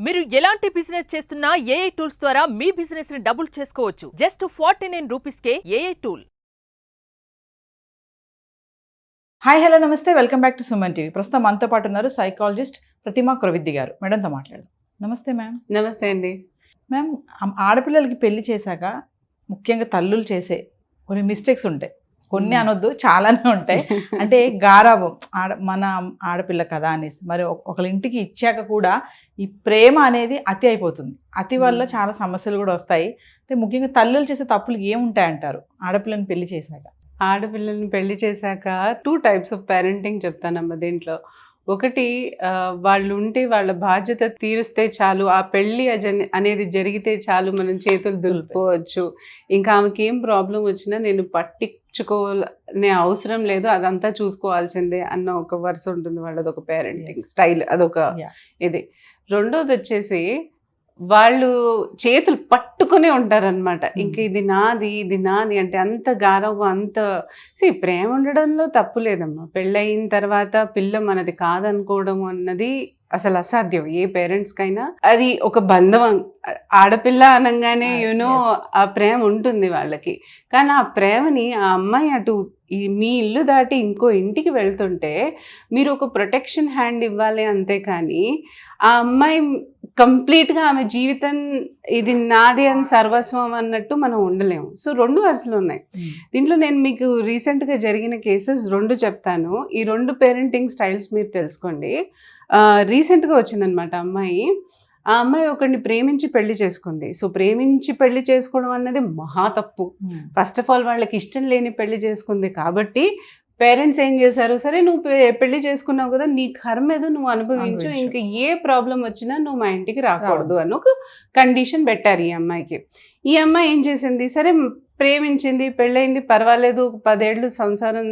మీరు ఎలాంటి బిజినెస్ చేస్తున్నా ఏఐ టూల్స్ ద్వారా మీ బిజినెస్ ని డబుల్ చేసుకోవచ్చు. జస్ట్ 49 రూపీస్కే ఏఐ టూల్. హాయ్ హలో నమస్తే, welcome back to Suman TV. ప్రస్తుతం మనతో పాటు ఉన్నారు సైకాలజిస్ట్ ప్రతిమా కురవిద్ది గారు. మేడంతో మాట్లాడదాం. నమస్తే మ్యామ్. నమస్తే అండి. మ్యామ్, ఆడపిల్లలకి పెళ్లి చేశాక ముఖ్యంగా తల్లులు చేసే కొన్ని మిస్టేక్స్ ఉంటాయి. కొన్ని అనొద్దు, చాలానే ఉంటాయి. అంటే గారాబం, మన ఆడపిల్ల కదా అనేసి. మరి ఒకళ్ళ ఇంటికి ఇచ్చాక కూడా ఈ ప్రేమ అనేది అతి అయిపోతుంది. అతి వల్ల చాలా సమస్యలు కూడా వస్తాయి. అంటే ముఖ్యంగా తల్లులు చేసే తప్పులు ఏముంటాయంటారు ఆడపిల్లని పెళ్లి చేశాక? ఆడపిల్లల్ని పెళ్లి చేశాక 2 టైప్స్ ఆఫ్ పేరెంటింగ్ చెప్తానమ్మా దీంట్లో. ఒకటి, వాళ్ళు ఉంటే వాళ్ళ బాధ్యత తీరుస్తే చాలు, ఆ పెళ్ళి అనేది జరిగితే చాలు, మనం చేతులు దులుపుకోవచ్చు, ఇంకా ఆమెకి ఏం ప్రాబ్లం వచ్చినా నేను పట్టించుకోనే అవసరం లేదు, అదంతా చూసుకోవాల్సిందే అన్న ఒక వరుస ఉంటుంది వాళ్ళది. ఒక పేరెంటింగ్ స్టైల్ అదొక ఇది. రెండోది వచ్చేసి వాళ్ళు చేతులు పట్టుకునే ఉంటారనమాట. ఇంక ఇది నాది అంటే అంత గారవం, అంత ప్రేమ ఉండడంలో తప్పు లేదమ్మా. పెళ్ళయిన తర్వాత పిల్ల మనది కాదనుకోవడం అన్నది అసలు అసాధ్యం ఏ పేరెంట్స్కైనా. అది ఒక బంధం. ఆడపిల్ల అనగానే ఆ ప్రేమ ఉంటుంది వాళ్ళకి. కానీ ఆ ప్రేమని ఆ అమ్మాయి అటు మీ ఇల్లు దాటి ఇంకో ఇంటికి వెళ్తుంటే మీరు ఒక ప్రొటెక్షన్ హ్యాండ్ ఇవ్వాలి, అంతే. కానీ ఆ అమ్మాయి కంప్లీట్గా ఆమె జీవితం ఇది నాది అని సర్వస్వం అన్నట్టు మనం ఉండలేము. సో 2 వరుసలు ఉన్నాయి దీంట్లో. నేను మీకు రీసెంట్గా జరిగిన కేసెస్ 2 చెప్తాను. ఈ 2 పేరెంటింగ్ స్టైల్స్ మీరు తెలుసుకోండి. రీసెంట్గా వచ్చిందనమాట అమ్మాయి. ఆ అమ్మాయి ఒకరిని ప్రేమించి పెళ్లి చేసుకుంది. సో ప్రేమించి పెళ్లి చేసుకోవడం అన్నది మహా తప్పు. ఫస్ట్ ఆఫ్ ఆల్ వాళ్ళకి ఇష్టం లేని పెళ్లి చేసుకుంది కాబట్టి పేరెంట్స్ ఏం చేశారు, సరే నువ్వు పెళ్లి చేసుకున్నావు కదా, నీ కర్మ ఏదో నువ్వు అనుభవించు, ఇంకా ఏ ప్రాబ్లం వచ్చినా నువ్వు మా ఇంటికి రాకూడదు అని ఒక కండిషన్ పెట్టారు ఈ అమ్మాయికి. ఈ అమ్మాయి ఏం చేసింది, సరే ప్రేమించింది, పెళ్ళయింది, పర్వాలేదు, 10 ఏళ్ళు సంసారం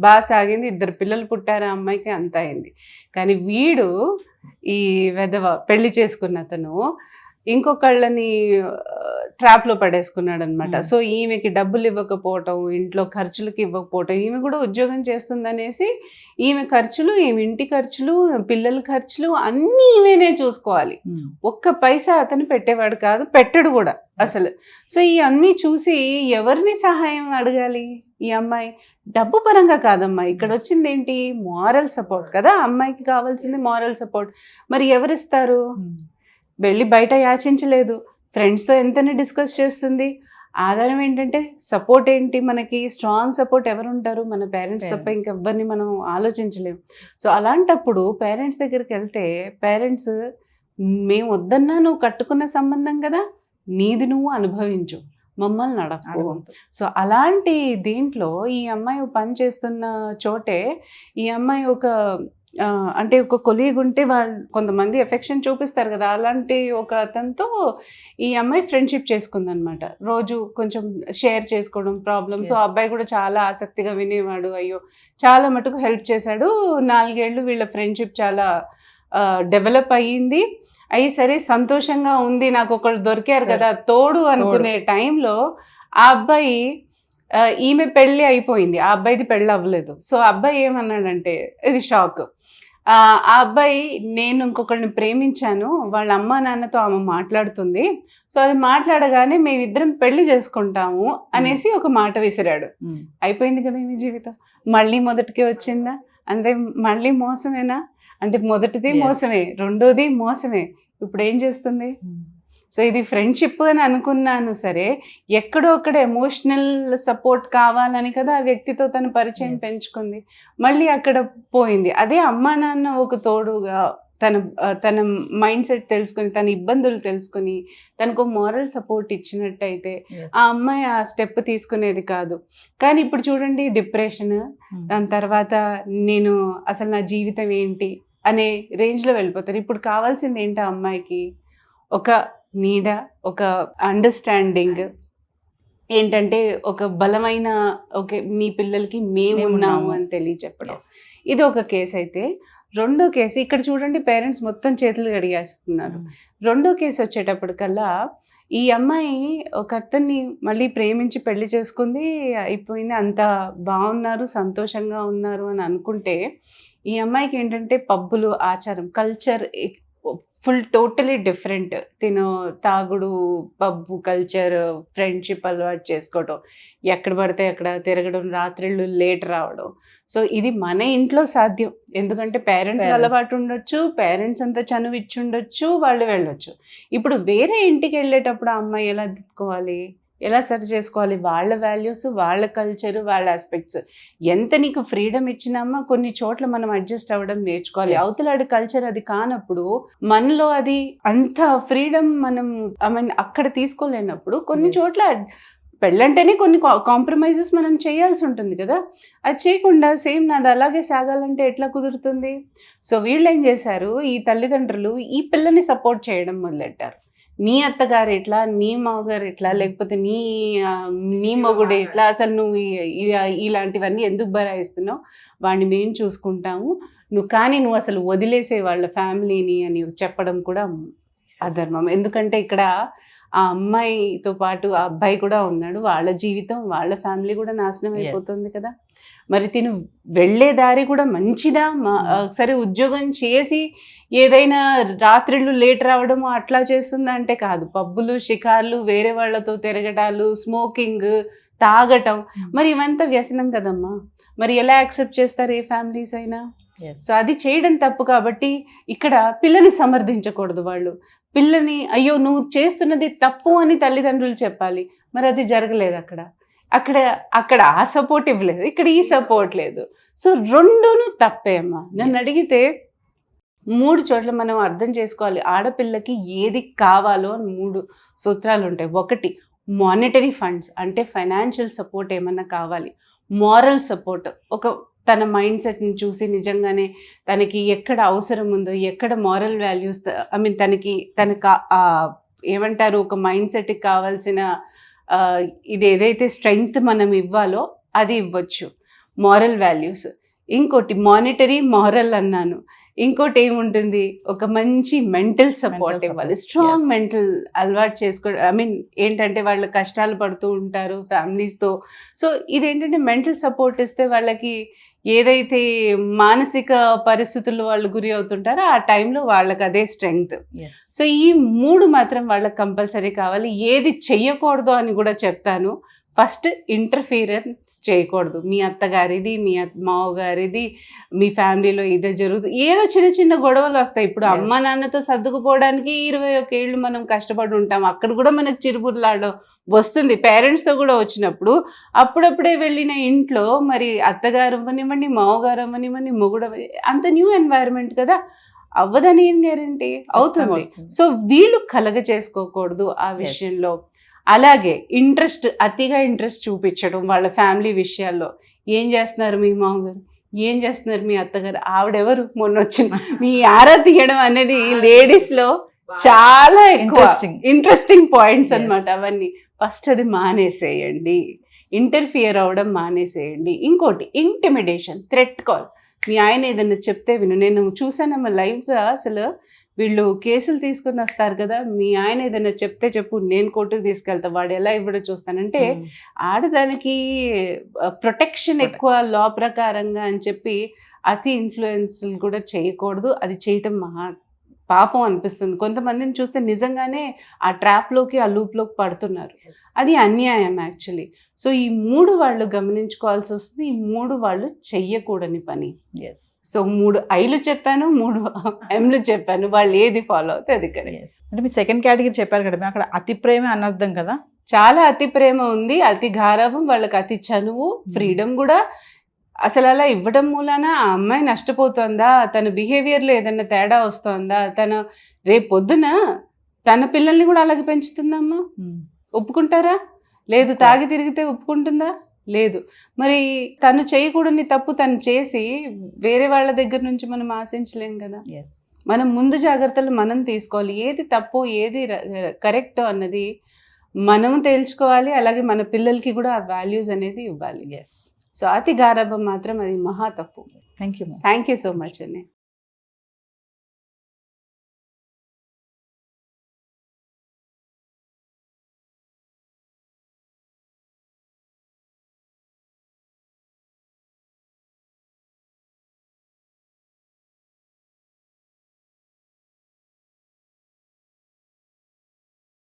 బాగా సాగింది, 2 పిల్లలు పుట్టారు ఆ అమ్మాయికి, అంత అయింది. కానీ వీడు ఈ వెధవ పెళ్లి చేసుకున్న అతను ఇంకొకళ్ళని ట్రాప్లో పడేసుకున్నాడు అనమాట. సో ఈమెకి డబ్బులు ఇవ్వకపోవటం, ఇంట్లో ఖర్చులకి ఇవ్వకపోవటం, ఈమె కూడా ఉద్యోగం చేస్తుందనేసి ఈమె ఖర్చులు, ఈమె ఇంటి ఖర్చులు, పిల్లల ఖర్చులు అన్నీ ఈమెనే చూసుకోవాలి. ఒక్క పైసా అతను పెట్టేవాడు కాదు, పెట్టడు కూడా అసలు. సో ఈ అన్నీ చూసి ఎవరిని సహాయం అడగాలి ఈ అమ్మాయి? డబ్బు పరంగా కాదమ్మా, ఇక్కడ వచ్చింది ఏంటి, మారల్ సపోర్ట్ కదా. అమ్మాయికి కావాల్సింది మారల్ సపోర్ట్. మరి ఎవరిస్తారు? వెళ్ళి బయట యాచించలేదు, ఫ్రెండ్స్తో ఎంతనే డిస్కస్ చేస్తుంది. ఆధారం ఏంటంటే సపోర్ట్ ఏంటి, మనకి స్ట్రాంగ్ సపోర్ట్ ఎవరుంటారు? మన పేరెంట్స్ తప్ప ఇంకెవ్వరిని మనం ఆలోచించలేము. సో అలాంటప్పుడు పేరెంట్స్ దగ్గరికి వెళ్తే పేరెంట్స్, మేము వద్దన్నా నువ్వు కట్టుకున్న సంబంధం కదా, నీది నువ్వు అనుభవించు, మమ్మల్ని అడగకు. సో అలాంటి దీంట్లో ఈ అమ్మాయి పని చేస్తున్న చోటే ఈ అమ్మాయి అంటే ఒక కొలీగ్ ఉంటే వాళ్ళు కొంతమంది ఎఫెక్షన్ చూపిస్తారు కదా, అలాంటి ఒక అతనితో ఈ అమ్మాయి ఫ్రెండ్షిప్ చేసుకుందనమాట. రోజు కొంచెం షేర్ చేసుకోవడం ప్రాబ్లమ్స్. సో అబ్బాయి కూడా చాలా ఆసక్తిగా వినేవాడు. అయ్యో చాలా మటుకు హెల్ప్ చేశాడు. 4 ఏళ్ళు వీళ్ళ ఫ్రెండ్షిప్ చాలా డెవలప్ అయ్యింది. సరే సంతోషంగా ఉంది, నాకు ఒకళ్ళు దొరికారు కదా తోడు అనుకునే టైంలో ఆ అబ్బాయి, ఈమె పెళ్ళి అయిపోయింది, ఆ అబ్బాయిది పెళ్ళి అవ్వలేదు. సో అబ్బాయి ఏమన్నాడంటే, ఇది షాక్, ఆ అబ్బాయి, నేను ఇంకొకరిని ప్రేమించాను, వాళ్ళ అమ్మా నాన్నతో ఆమె మాట్లాడుతుంది, సో అది మాట్లాడగానే మేమిద్దరం పెళ్లి చేసుకుంటాము అనేసి ఒక మాట విసిరాడు. అయిపోయింది కదా ఈమె జీవితం. మళ్ళీ మొదటికే వచ్చిందా? అంటే మళ్ళీ మోసమేనా? అంటే మొదటిది మోసమే, రెండోది మోసమే. ఇప్పుడు ఏం చేస్తుంది? సో ఇది ఫ్రెండ్షిప్ అని అనుకున్నాను, సరే ఎక్కడో అక్కడ ఎమోషనల్ సపోర్ట్ కావాలని కదా ఆ వ్యక్తితో తన పరిచయం పెంచుకుంది, మళ్ళీ అక్కడ పోయింది. అదే అమ్మా నాన్న ఒక తోడుగా తన మైండ్ సెట్ తెలుసుకొని, తన ఇబ్బందులు తెలుసుకొని తనకు మారల్ సపోర్ట్ ఇచ్చినట్టయితే ఆ అమ్మాయి ఆ స్టెప్ తీసుకునేది కాదు. కానీ ఇప్పుడు చూడండి, డిప్రెషన్, దాని తర్వాత నేను అసలు నా జీవితం ఏంటి అనే రేంజ్లో వెళ్ళిపోతారు. ఇప్పుడు కావాల్సింది ఏంటి ఆ అమ్మాయికి? ఒక నీడ, ఒక అండర్స్టాండింగ్, ఏంటంటే ఒక బలమైన, ఓకే నీ పిల్లలకి మేము ఉన్నాము అని తెలియచెప్పడం. ఇది ఒక కేసు అయితే. రెండో కేసు ఇక్కడ చూడండి, పేరెంట్స్ మొత్తం చేతులు కడిగేస్తున్నారు. రెండో కేసు వచ్చేటప్పటికల్లా ఈ అమ్మాయి ఒక అతన్ని మళ్ళీ ప్రేమించి పెళ్లి చేసుకుంది, అయిపోయింది, అంతా బాగున్నారు, సంతోషంగా ఉన్నారు అని అనుకుంటే, ఈ అమ్మాయికి ఏంటంటే పబ్బులు, ఆచారం, కల్చర్ టోటలీ డిఫరెంట్. తిను తాగుడు, పబ్బు కల్చర్, ఫ్రెండ్షిప్ అలవాటు చేసుకోవడం, ఎక్కడ పడితే అక్కడ తిరగడం, రాత్రిళ్ళు లేట్ రావడం. సో ఇది మన ఇంట్లో సాధ్యం, ఎందుకంటే పేరెంట్స్ అలవాటు ఉండొచ్చు, పేరెంట్స్ అంతా చనువు ఇచ్చి ఉండొచ్చు, వాళ్ళు వెళ్ళొచ్చు. ఇప్పుడు వేరే ఇంటికి వెళ్ళేటప్పుడు ఆ అమ్మాయి ఎలా దిద్దుకోవాలి, ఎలా సరి చేసుకోవాలి? వాళ్ళ వాల్యూస్, వాళ్ళ కల్చర్, వాళ్ళ ఆస్పెక్ట్స్. ఎంత నీకు ఫ్రీడమ్ ఇచ్చినామా కొన్ని చోట్ల మనం అడ్జస్ట్ అవ్వడం నేర్చుకోవాలి. అవతలాడి కల్చర్ అది కానప్పుడు మనలో అది అంత ఫ్రీడమ్ మనం అక్కడ తీసుకోలేనప్పుడు కొన్ని చోట్ల పెళ్ళంటేనే కొన్ని కాంప్రమైజెస్ మనం చేయాల్సి ఉంటుంది కదా. అది చేయకుండా సేమ్ నాది అలాగే సాగాలంటే ఎట్లా కుదురుతుంది? సో వీళ్ళు ఏం చేశారు, ఈ తల్లిదండ్రులు ఈ పిల్లని సపోర్ట్ చేయడం మొదలెట్టారు. నీ అత్తగారు ఎట్లా, నీ మామగారు ఎట్లా, లేకపోతే నీ మొగుడు ఎట్లా, అసలు నువ్వు ఇలాంటివన్నీ ఎందుకు బరాయిస్తున్నావు, వాడిని మేము చూసుకుంటాము, నువ్వు అసలు వదిలేసే వాళ్ళ ఫ్యామిలీని అని చెప్పడం కూడా అధర్మం. ఎందుకంటే ఇక్కడ ఆ అమ్మాయితో పాటు ఆ అబ్బాయి కూడా ఉన్నాడు, వాళ్ళ జీవితం, వాళ్ళ ఫ్యామిలీ కూడా నాశనం అయిపోతుంది కదా. మరి తిను వెళ్ళే దారి కూడా మంచిదా? సరే ఉద్యోగం చేసి ఏదైనా రాత్రిళ్ళు లేట్ రావడము అట్లా చేస్తుందా అంటే కాదు. పబ్బులు, షికార్లు, వేరే వాళ్ళతో తిరగటాలు, స్మోకింగ్, తాగటం, మరి ఇవంతా వ్యసనం కదమ్మా. మరి ఎలా యాక్సెప్ట్ చేస్తారు ఏ ఫ్యామిలీస్ అయినా? సో అది చేయడం తప్పు. కాబట్టి ఇక్కడ పిల్లని సమర్థించకూడదు. వాళ్ళు పిల్లని అయ్యో నువ్వు చేస్తున్నది తప్పు అని తల్లిదండ్రులు చెప్పాలి. మరి అది జరగలేదు అక్కడ ఆ సపోర్ట్ ఇవ్వలేదు, ఇక్కడ ఈ సపోర్ట్ లేదు. సో రెండును తప్పే అమ్మా. నన్ను అడిగితే 3 చోట్ల మనం అర్థం చేసుకోవాలి ఆడపిల్లకి ఏది కావాలో అని 3 సూత్రాలు ఉంటాయి. 1 మానిటరీ ఫండ్స్, అంటే ఫైనాన్షియల్ సపోర్ట్ ఏమన్నా కావాలి. మారల్ సపోర్ట్, తన మైండ్ సెట్ని చూసి నిజంగానే తనకి ఎక్కడ అవసరం ఉందో, ఎక్కడ మారల్ వాల్యూస్, తనకు ఏమంటారు, ఒక మైండ్ సెట్కి కావాల్సిన ఇది ఏదైతే స్ట్రెంగ్త్ మనం ఇవ్వాలో అది ఇవ్వచ్చు, మారల్ వాల్యూస్. ఇంకోటి మానిటరీ, మారల్ అన్నాను. ఇంకోటి ఏముంటుంది, ఒక మంచి మెంటల్ సపోర్ట్ ఇవ్వాలి, స్ట్రాంగ్ మెంటల్ అలవాటు చేసుకో. ఏంటంటే వాళ్ళు కష్టాలు పడుతూ ఉంటారు ఫ్యామిలీస్తో. సో ఇదేంటంటే మెంటల్ సపోర్ట్ ఇస్తే వాళ్ళకి ఏదైతే మానసిక పరిస్థితుల్లో వాళ్ళు గురి అవుతుంటారో ఆ టైంలో వాళ్ళకి అదే స్ట్రెంగ్త్. సో ఈ 3 మాత్రం వాళ్ళకి కంపల్సరీ కావాలి. ఏది చెయ్యకూడదు అని కూడా చెప్తాను. ఫస్ట్, ఇంటర్ఫీరెన్స్ చేయకూడదు. మీ అత్తగారిది, మీ మావగారిది, మీ ఫ్యామిలీలో ఇదే జరుగుతుంది. ఏదో చిన్న గొడవలు వస్తాయి. ఇప్పుడు అమ్మ నాన్నతో సర్దుకుపోవడానికి 21 ఏళ్ళు మనం కష్టపడి ఉంటాం. అక్కడ కూడా మనకు చిరుబుర్లాడడం వస్తుంది. పేరెంట్స్తో కూడా వచ్చినప్పుడు అప్పుడప్పుడే వెళ్ళిన ఇంట్లో మరి అత్తగారు అవ్వనివ్వండి, మావగారు అవ్వనివ్వండి, మొగుడు అంత న్యూ ఎన్వైరన్మెంట్ కదా, అవ్వదని ఏం గ్యారంటీ? అవుతుంది. సో వీళ్ళు కలగ చేసుకోకూడదు ఆ విషయంలో. అలాగే అతిగా ఇంట్రెస్ట్ చూపించడం వాళ్ళ ఫ్యామిలీ విషయాల్లో. ఏం చేస్తున్నారు మీ మామగారు, ఏం చేస్తున్నారు మీ అత్తగారు, ఆవిడెవరు మొన్న వచ్చిన, మీ ఆరా తీయడం అనేది లేడీస్లో చాలా ఎక్కువ ఇంట్రెస్టింగ్ పాయింట్స్ అన్నమాట. అవన్నీ ఫస్ట్ అది మానేసేయండి, ఇంటర్ఫియర్ అవ్వడం మానేసేయండి. ఇంకోటి ఇంటిమిడేషన్, థ్రెట్ కాల్. మీ ఆయన ఏదన్నా చెప్తే విను. నేను చూసానమ్మా లైవ్గా, అసలు వీళ్ళు కేసులు తీసుకుని వస్తారు కదా, మీ ఆయన ఏదైనా చెప్తే చెప్పు, నేను కోర్టుకు తీసుకెళ్తా, వాడు ఎలా ఇవ్వడం చూస్తానంటే ఆడదానికి ప్రొటెక్షన్ ఎక్కువ లా ప్రకారంగా అని చెప్పి అతి ఇన్ఫ్లుయెన్స్లు కూడా చేయకూడదు. అది చేయటం పాపం అనిపిస్తుంది. కొంతమందిని చూస్తే నిజంగానే ఆ ట్రాప్లోకి, ఆ లూప్లోకి పడుతున్నారు. అది అన్యాయం యాక్చువల్లీ. సో ఈ 3 వాళ్ళు గమనించుకోవాల్సి వస్తుంది. ఈ 3 వాళ్ళు చెయ్యకూడని పని. సో 3 ఐలు చెప్పాను, 3 ఎంలు చెప్పాను. వాళ్ళు ఏది ఫాలో అవుతే అది కరెక్ట్. అంటే మీరు సెకండ్ కేటగిరీ చెప్పారు కదా, అక్కడ అతి ప్రేమ అనర్థం కదా. చాలా అతి ప్రేమ ఉంది, అతి గారాబం, వాళ్ళకి అతి చనువు, ఫ్రీడమ్ కూడా. అసలు అలా ఇవ్వడం మూలాన ఆ అమ్మాయి నష్టపోతుందా, తన బిహేవియర్లో ఏదైనా తేడా వస్తుందా, తన రేపొద్దున తన పిల్లల్ని కూడా అలాగే పెంచుతుందమ్మా? ఒప్పుకుంటారా? లేదు. తాగి తిరిగితే ఒప్పుకుంటుందా? లేదు. మరి తను చేయకూడని తప్పు తను చేసి వేరే వాళ్ళ దగ్గర నుంచి మనం ఆశించలేం కదా. మనం ముందు జాగ్రత్తలు మనం తీసుకోవాలి. ఏది తప్పు, ఏది కరెక్ట్ అన్నది మనం తేల్చుకోవాలి. అలాగే మన పిల్లలకి కూడా ఆ వాల్యూస్ అనేది ఇవ్వాలి. సో అతి గారాబం మాత్రం అది మహా తప్పు. Thank you thank you so much అండి.